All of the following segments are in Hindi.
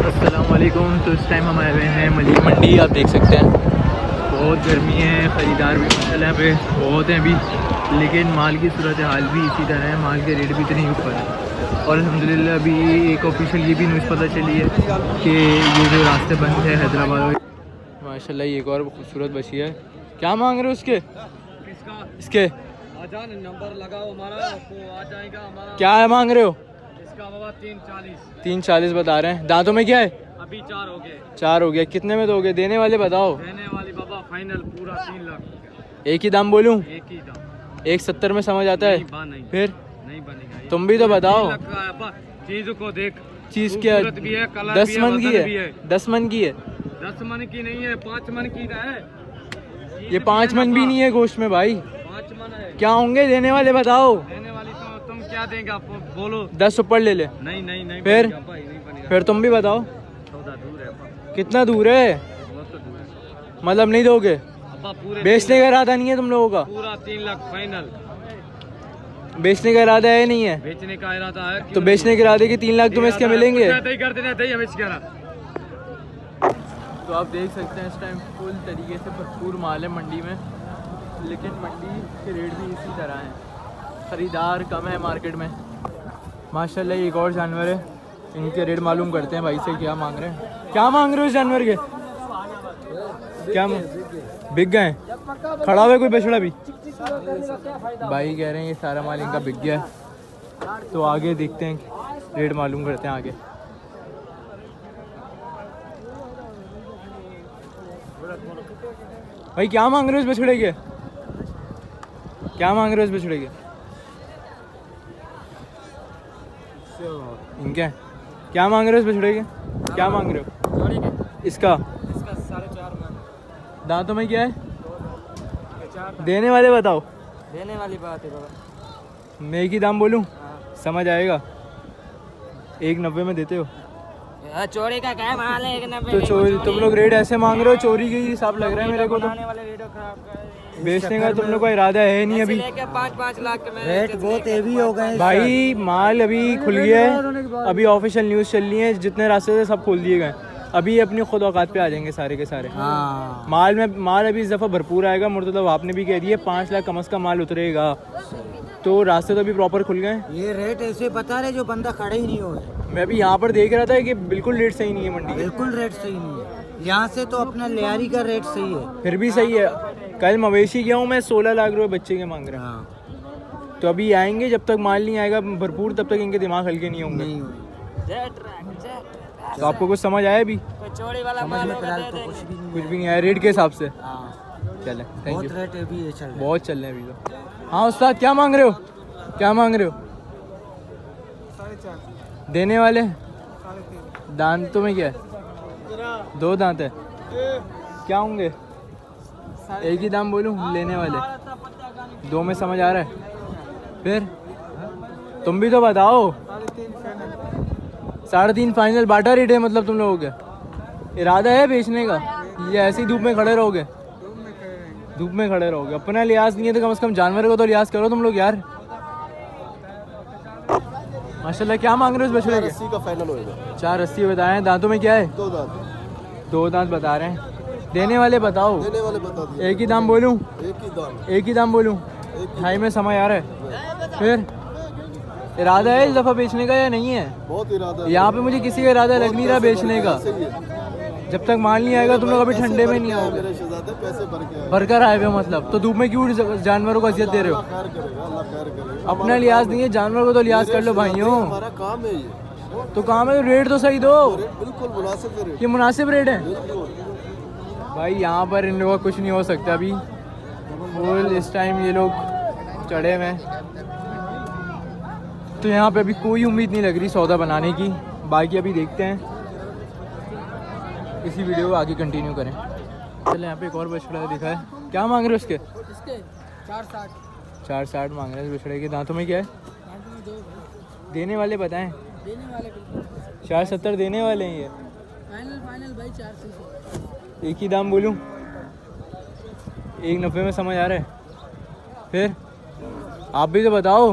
अस्सलामुअलैकुम। तो इस टाइम हम आए हुए हैं मलिक मंडी। आप देख सकते हैं बहुत गर्मी है, ख़रीदार भी माशाल्लाह यहाँ पे बहुत हैं अभी, लेकिन माल की सूरत हाल भी इसी तरह है, माल के रेट भी इतने ऊपर है। और अल्हम्दुलिल्लाह अभी एक ऑफिशियल ये भी न्यूज़ पता चली है कि ये जो रास्ते बंद है हैदराबाद माशाल्लाह। ये एक और खूबसूरत बची है। क्या मांग रहे हो उसके? इसके नंबर लगाओ हमारा, आपको आ जाएगा हमारा। क्या मांग रहे हो? इसका बाबा 340। 340 बता रहे हैं। दांतों में क्या है? अभी 4 हो गए। 4 हो गया। कितने में दोगे? देने वाले बताओ। देने वाली बाबा फाइनल पूरा 3 लाख। एक ही दाम बोलूं? एक ही दाम। 170 में समझ आता है? नहीं, फिर नहीं बनेगा। तुम भी तो बताओ। चीज को देख, चीज क्या? भी है, कलर 10 मन की है? 10 मन की है? 10 मन की नहीं है, 5 मन की है। ये 5 मन भी नहीं है गोश्त में भाई। 5 मन है। क्या होंगे देने वाले बताओ। देने वाली तो तुम क्या देंगे आपको, बोलो। 10 ऊपर ले ले। नहीं फिर बनेगा भाई, नहीं बनेगा। फिर तुम भी बताओ। सौदा दूर है। कितना दूर है? बहुत तो दूर है। मतलब नहीं दोगे? पूरे बेचने का इरादा नहीं है तुम लोगों का? पूरा 3 लाख फाइनल। बेचने का इरादा है नहीं है? बेचने का इरादा है। तो बेचने के इरादे के 3 लाख तुम्हें इसके मिलेंगे? तो आप देख सकते हैं इस टाइम फुल तरीके से भरपूर माल है मंडी में, लेकिन मंडी के रेट भी इसी तरह हैं। ख़रीदार कम है मार्केट में माशाल्लाह। एक और जानवर है, इनके रेट मालूम करते हैं भाई से क्या मांग रहे हैं। क्या मांग रहे हो इस जानवर के? क्या बिक गए? खड़ा हुआ है कोई बछड़ा भी? भाई कह रहे हैं ये सारा माल इनका बिक गया है। तो आगे देखते हैं, रेट मालूम करते हैं आगे। भाई क्या मांग रहे हो इस बछड़े के? क्या मांग रहे हो इस बछड़े के? इनके क्या मांग रहे हो इस बछड़े के? क्या मांग रहे हो इसका? 4.5 मन। दांतों में क्या है? देने वाले बताओ। देने वाली बात है बाबा। मैं एक ही दाम बोलूं? समझ आएगा। 190 में देते हो? चोरी का क्या माल है? 190 तो चोरी तुम लोग रेट ऐसे मांग रहे हो, चोरी के हिसाब लग रहा है मेरे को। तो बेचने का तुम लोग का इरादा है नहीं अभी। 5-5 लाख में रेट बहुत हेवी हो गए भाई माल अभी खुल गया है, अभी ऑफिशियल न्यूज़ चल रही है, जितने रास्ते से सब खोल दिए गए। अभी अपनी खुद औकात पे आ जाएंगे सारे के सारे। हाँ। माल अभी इस दफ़ा भरपूर आएगा। मुर्तज़ा आपने भी कह दिया 5 लाख कम से कम माल उतरेगा। तो रास्ते तो अभी प्रॉपर खुल गए। ये रेट ऐसे बता रहे जो बंदा खड़ा ही नहीं हो। मैं अभी यहाँ पर देख रहा था कि बिल्कुल रेट सही नहीं है मंडी। बिल्कुल रेट सही नहीं है। यहाँ से तो अपना लियारी का रेट सही है। फिर भी सही है। कल मवेशी गया हूँ मैं, 16 लाख रुपए बच्चे के मांग रहे हैं। हाँ। तो अभी आएंगे, जब तक माल नहीं आएगा भरपूर तब तक इनके दिमाग हल्के नहीं होंगे। नहीं हुई। तो आपको कुछ समझ आया अभी? चोरी वाला समझ में फिलहाल तो कुछ भी नहीं कुछ भी नहीं आया रेट के हिसाब से। हाँ। चले थैंक बहुत यू। रेट हेवी है चल रहा है। बहुत चल रहे हैं अभी तो। हाँ उस्ताद क्या मांग रहे हो? क्या मांग रहे हो? 4.5 देने वाले? दांतों में क्या है? 2 दांत है। क्या होंगे? एक ही दाम बोलूं? लेने वाले 2 में समझ आ रहा है? फिर तुम भी तो बताओ। 3.5 फाइनल बाटा रेट है मतलब तुम लोगों का? इरादा है बेचने का या ऐसे ही धूप में खड़े रहोगे? धूप में खड़े रहोगे। अपना लिहाज नहीं है तो कम से कम जानवर को तो लिहाज करो तुम लोग यार। माशाल्लाह। क्या मांग रहे हो इस बछड़े के? 480 का फाइनल होएगा। 480 बताए। दांतों में क्या है? 2 दांत। 2 दांत बता रहे हैं। देने वाले बताओ। देने वाले बता दिए। एक ही दाम बोलूं? एक ही दाम। एक ही दाम बोलूं? 2.5 में समझ आ रहा है? फिर इरादा है इस दफ़ा बेचने का या नहीं है? बहुत इरादा है। यहाँ पे मुझे किसी का इरादा लग नहीं रहा बेचने का। जब तक माल नहीं आएगा तुम लोग अभी ठंडे में नहीं आओगे। मेरे शहजादे पैसे भर के आए। भरकर आए हुए मतलब। तो धूप में क्यों जानवरों को अजियत दे रहे हो? खैर करेगा, अल्लाह खैर करेगा। अपना लिहाज नहीं है, जानवर को तो लिहाज कर लो भाइयों। हमारा काम है ये। तो काम है रेट तो सही दो। रेट बिल्कुल मुनासिब है। ये मुनासिब रेट है बिल्कुल। भाई। यहाँ पर इन लोगों का कुछ नहीं हो सकता अभी। फुल इस टाइम ये लोग चढ़े हुए हैं, तो यहाँ पे अभी कोई उम्मीद नहीं लग रही सौदा बनाने की। बाकी अभी देखते हैं, इसी वीडियो को आगे कंटिन्यू करें। चले यहाँ पे एक और बछड़ा दिखा है। क्या मांग रहे हो उसके? 460 मांग रहे हैं इस बछड़े के। दांतों में क्या है? देने वाले बताएं। 470 देने वाले हैं ये। फाइनल भाई 400। एक ही दाम बोलूं? 190 में समझ आ रहा है? फिर आप भी तो बताओ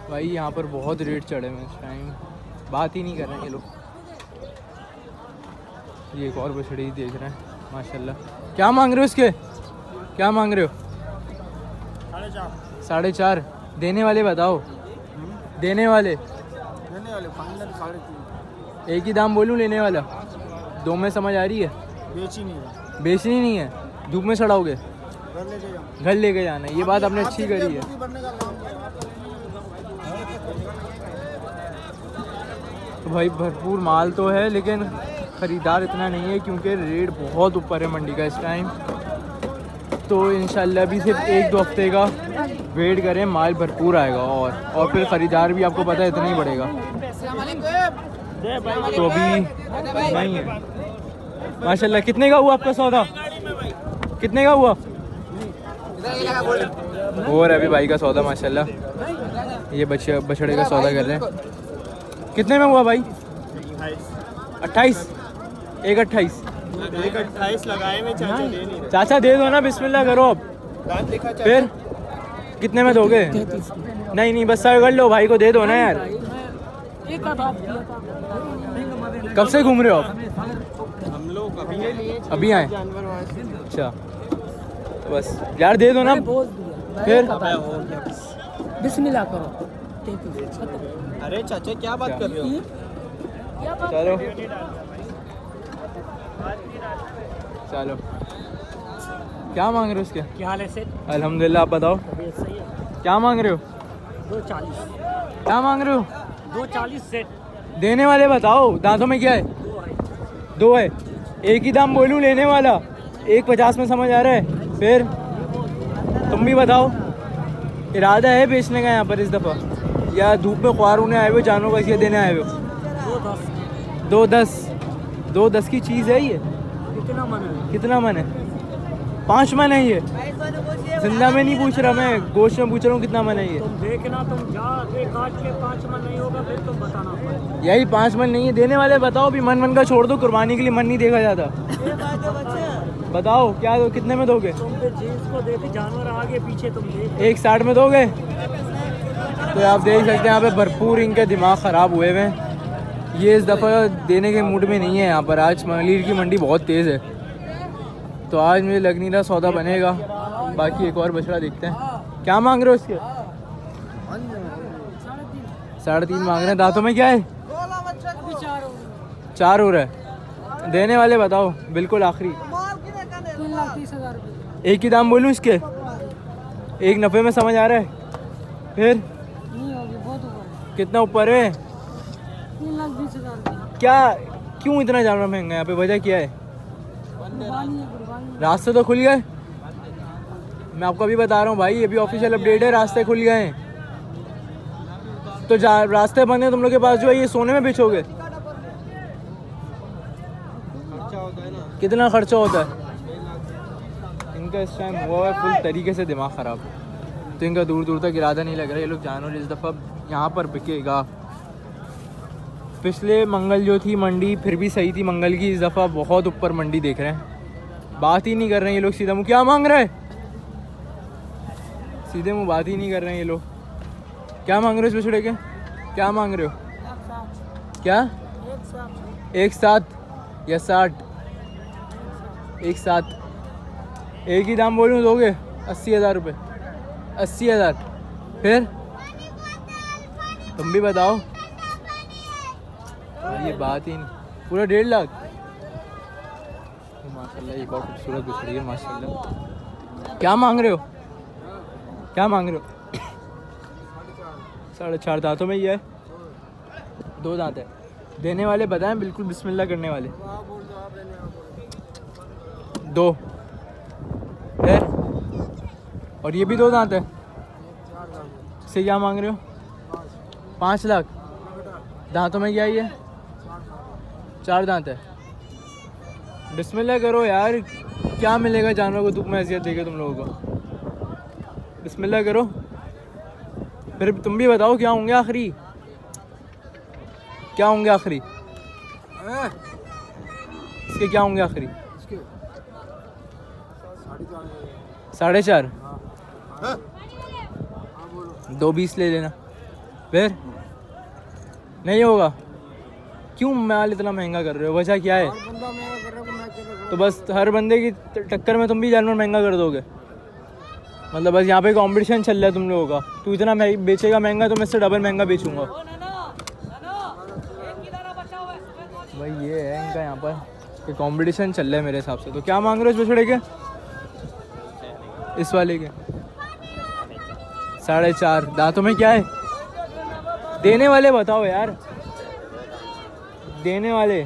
भाई। यहाँ पर बहुत रेट चढ़े हैं इस टाइम, बात ही नहीं कर रहे हैं ये लोग। ये एक और बछड़ी देख रहे हैं माशाल्लाह। क्या मांग रहे हो इसके, क्या मांग रहे हो? 4.5। देने वाले बताओ, देने वाले फाइनल 3.5। एक ही दाम बोलूं लेने वाला? दो में समझ आ रही है? बेचनी नहीं है, धूप में सड़ाओगे, घर लेके जाना है। ये बात आपने अच्छी करी है। तो भाई भरपूर माल तो है लेकिन ख़रीदार इतना नहीं है क्योंकि रेट बहुत ऊपर है मंडी का इस टाइम। तो इंशाल्लाह भी सिर्फ 1-2 हफ्ते का वेट करें, माल भरपूर आएगा और फिर ख़रीदार भी आपको पता है इतना ही बढ़ेगा। तो अभी नहीं है माशाल्लाह। कितने का हुआ आपका सौदा, कितने का हुआ? और अभी भाई का सौदा माशाल्लाह, ये बछड़े का सौदा कर रहे हैं। कितने में हुआ भाई? 28। 1.28 लगाए में चाचा दे नहीं चाचा दे दो ना, बिस्मिल्लाह करो अब। फिर कितने में दोगे? नहीं बस सर कर लो, भाई को दे दो ना यार। कब से घूम रहे हो आप? हम लोग अभी आए? अच्छा तो बस यार दे दो ना। फिर बिस्मिल्लाह करो। अरे चाचा क्या बात कर रहे हो? चलो चलो, क्या मांग रहे हो उसके? क्या हाल है सेठ? अल्हम्दुलिल्लाह। आप बताओ सही है। क्या मांग रहे हो? 240। क्या मांग रहे हो? 240 सेठ। देने वाले बताओ, दांतों में क्या है? 2 है। एक ही दाम बोलूं लेने वाला? 1.50 में समझ आ रहा है? फिर तुम भी बताओ, इरादा है बेचने का यहाँ पर इस दफ़ा या धूप में ख्वार होने आए हुए जानवरों का इसलिए देने आए हुए? 2.10 की चीज़ है ये? कितना मन है? कितना मन है? 5 मन है ये। जिंदा में नहीं पूछ रहा मैं, गोश्त में पूछ रहा हूँ कितना मन है ये। तुम देखना, तुम जा काट के 5 मन नहीं होगा फिर तुम बताना। यही 5 मन नहीं है। देने वाले बताओ भी, मन का छोड़ दो, कुर्बानी के लिए मन नहीं देखा जाता। बताओ क्या दो, कितने में दोगे? तुम पे चीज को देखे जानवर आगे पीछे तुम देख। 1.60 में दोगे? तो आप देख सकते हैं यहाँ पे भरपूर इनके दिमाग ख़राब हुए हुए हैं। ये इस दफ़ा देने के मूड में नहीं है यहाँ पर। आज लीर की मंडी बहुत तेज़ है तो आज मुझे लग नहीं रहा सौदा बनेगा। बाकी एक और बछड़ा देखते हैं। क्या मांग रहे हो इसके? 3.5 मांग रहे हैं। दांतों में क्या है? 4 हो रहा है। देने वाले बताओ बिल्कुल आखिरी। 3,30,000 रुपये। एक ही दाम बोलूँ इसके? एक नफ़े में समझ आ रहा है? फिर नहीं होगी, बहुत ऊपर। कितना ऊपर है? 3,20,000 रुपये। क्या, क्यों इतना जानवर महंगा है यहाँ पे? वजह क्या है? रास्ते तो खुल गए। मैं आपको अभी बता रहा हूँ भाई, ये भी ऑफिशियल अपडेट है, रास्ते खुल गए हैं। तो रास्ते बंद हैं तुम लोग के पास जो है, ये सोने में बेचोगे? कितना खर्चा होता है इनका? इस टाइम हुआ है फुल तरीके से दिमाग ख़राब। तो इनका दूर दूर तक इरादा नहीं लग रहा है ये लोग जानवर इस दफ़ा यहाँ पर बिकेगा। पिछले मंगल जो थी मंडी फिर भी सही थी मंगल की, इस दफ़ा बहुत ऊपर मंडी देख रहे हैं। बात ही नहीं कर रहे हैं ये लोग सीधा मुँह। क्या मांग रहे हैं? सीधे मुँह बात ही नहीं कर रहे हैं ये लोग। क्या मांग रहे हो इस बछड़े के? क्या मांग रहे हो? क्या? 1.7 या 60? 1.7। एक ही दाम बोलूँ दोगे? 80,000 रुपये। 80,000। फिर तुम भी बताओ। ये बात ही नहीं। पूरा 1.5 लाख। माशाल्लाह एक और खूबसूरत बछड़ी है माशाल्लाह। क्या मांग रहे हो? क्या मांग रहे हो? 4.5 दांतों में ये है? 2 दांत है। देने वाले बताएं बिल्कुल बिस्मिल्लाह करने वाले। 2 है और ये भी 2 दांत है। इससे क्या मांग रहे हो? 5 लाख। दांतों में क्या ये? 4 दांत है। बिस्मिल्लाह करो यार, क्या मिलेगा जानवर को धूप में हैसियत देके तुम लोगों को? बिस्मिल्लाह करो। फिर तुम भी बताओ क्या होंगे आखिरी? क्या होंगे आखिरी? इसके क्या होंगे आखिरी? 4.5। 2.20 ले लेना। फिर नहीं होगा? क्यों माल इतना महंगा कर रहे हो, वजह क्या है? तो बस हर बंदे की टक्कर में तुम भी जानवर महंगा कर दोगे? मतलब बस यहाँ पे कंपटीशन चल रहा है तुम लोगों का, तू इतना बेचेगा महंगा तो मैं इससे डबल महंगा बेचूंगा। भाई ये है इनका यहाँ पर कि कंपटीशन चल रहा है मेरे हिसाब से। तो क्या मांग रहे हो इस बछड़े के? इस वाले के 4.5। दांतों में क्या है? देने वाले बताओ यार, देने वाले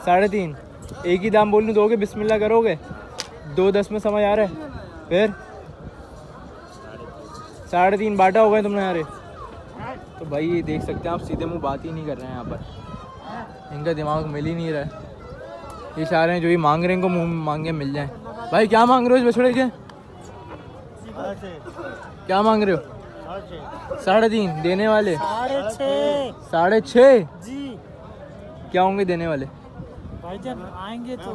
3.5। एक ही दाम बोलने दोगे, बिस्मिल्लाह करोगे? 2.10 में समझ आ रहा है? फिर 3.5 बांटा होगा तुमने यार। तो भाई ये देख सकते हैं आप, सीधे मुंह बात ही नहीं कर रहे हैं यहाँ पर, इनका दिमाग मिल ही नहीं रहा है। ये चाह रहे हैं जो ये मांग रहे हैं इनको मुँह मांगे मिल जाए। भाई क्या मांग रहे हो इस बछड़े के? क्या मांग रहे हो? 3.5 देने वाले? 6.5 जी क्या होंगे देने वाले? भाईजान आएंगे तो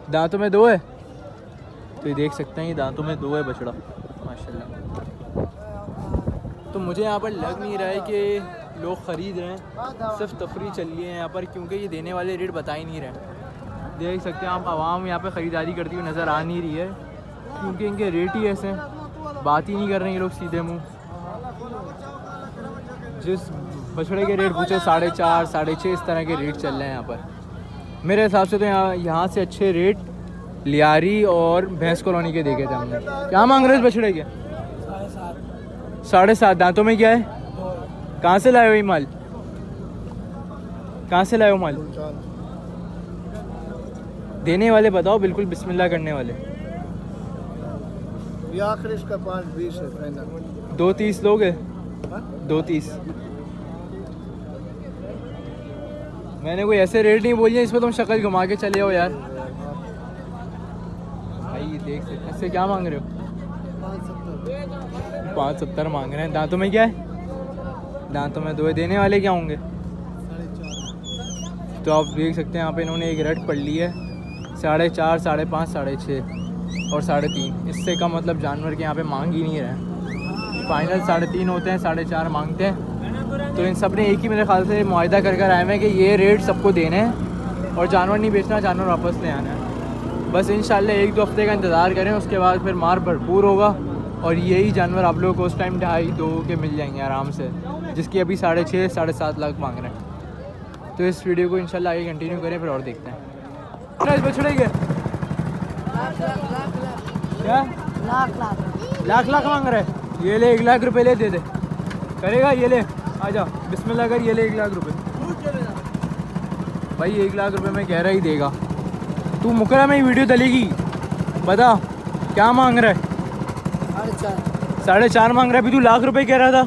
दांतों में 2 है, तो ये देख सकते हैं ये दांतों में 2 है बछड़ा माशाल्लाह। तो मुझे यहाँ पर लग नहीं रहा है कि लोग ख़रीद रहे हैं, सिर्फ तफरी चल रही है यहाँ पर, क्योंकि ये देने वाले रेट बता ही नहीं रहे। देख सकते हैं आप, आवाम यहाँ पे ख़रीदारी करती हुई नज़र आ नहीं रही है, क्योंकि इनके रेट ही ऐसे हैं, बात ही नहीं कर रहे हैं ये लोग सीधे मुँह। जिस बछड़े के रेट पूछो 4.5 6.5 इस तरह के रेट चल रहे हैं यहाँ पर। मेरे हिसाब से तो यहाँ से अच्छे रेट लियारी और भैंस कॉलोनी के देखे थे हमने। क्या मांग रहे हो इस बछड़े के? 7.5। दांतों में क्या है? कहाँ से लाए हो ये माल? कहाँ से लाए हो माल? देने वाले बताओ, बिल्कुल बिस्मिल्लाह करने वाले। ये आखिर इसका 5.20 है फाइनल। 2.30 लोगे? 2.30। मैंने कोई ऐसे रेट नहीं बोली है इस पर तुम शक्ल घुमा के चले हो यार। भाई देख सकते हैं, इससे क्या मांग रहे हो? 5.70 मांग रहे हैं। दांतों में क्या है? दांतों में 2 है। देने वाले क्या होंगे? 4.5। तो आप देख सकते हैं यहाँ पे इन्होंने एक रेट पढ़ ली है 4.5 5.5 6.5 और 3.5। इससे का मतलब जानवर के यहाँ पे मांग ही नहीं रहे। फाइनल 3.5 होते हैं, 4.5 मांगते हैं। तो इन सब ने एक ही मेरे ख्याल से मुआहदा कर आए हैं कि ये रेट सबको देने हैं और जानवर नहीं बेचना, जानवर वापस ले आना है। बस इंशाल्लाह 1-2 हफ्ते का इंतज़ार करें, उसके बाद फिर मार भरपूर होगा और यही जानवर आप लोगों को उस टाइम 2.5-2 के मिल जाएंगे आराम से, जिसकी अभी 6.5 7.5 लाख मांग रहे हैं। तो इस वीडियो को इंशाल्लाह आगे कंटिन्यू करें, फिर और देखते हैं। इस बछड़े के क्या लाख मांग रहे हैं? ये ले 1 लाख रुपए ले, दे दे। करेगा? ये ले, आजा बिस्मिल्लाह कर, ये ले 1 लाख रुपए। भाई 1 लाख रुपए में कह रहा ही देगा। तू मुकरा में ही वीडियो डलेगी, बता क्या मांग रहा है? 4.5 मांग रहा है। अभी तू लाख रुपए कह रहा था,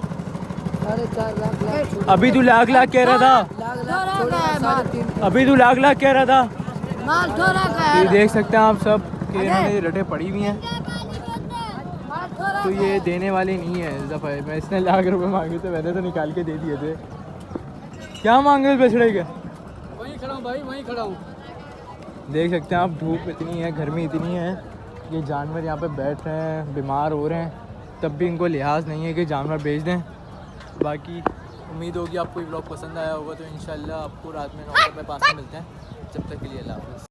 4.5 लाख। अभी तू लाख कह रहा था, अभी तू लाख कह रहा था। ये देख सकते हैं आप सब कि इन्होंने रटे पड़ी हुई हैं, तो ये देने वाले नहीं है इस दफ़ा। मैं इसने लाख रुपए मांगे थे, मैंने तो निकाल के दे दिए थे। क्या मांग रहे बछड़े के? वहीं खड़ा हूँ भाई, वहीं खड़ा हूँ। देख सकते हैं आप, धूप इतनी है, गर्मी इतनी है, ये जानवर यहाँ पे बैठ रहे हैं, बीमार हो रहे हैं, तब भी इनको लिहाज नहीं है कि जानवर बेच दें। बाकी उम्मीद होगी आपको ये व्लॉग पसंद आया होगा, तो इंशाल्लाह आपको रात में 9 में 5 मिलते हैं। जब तक के लिए अल्लाह हाफ़िज़।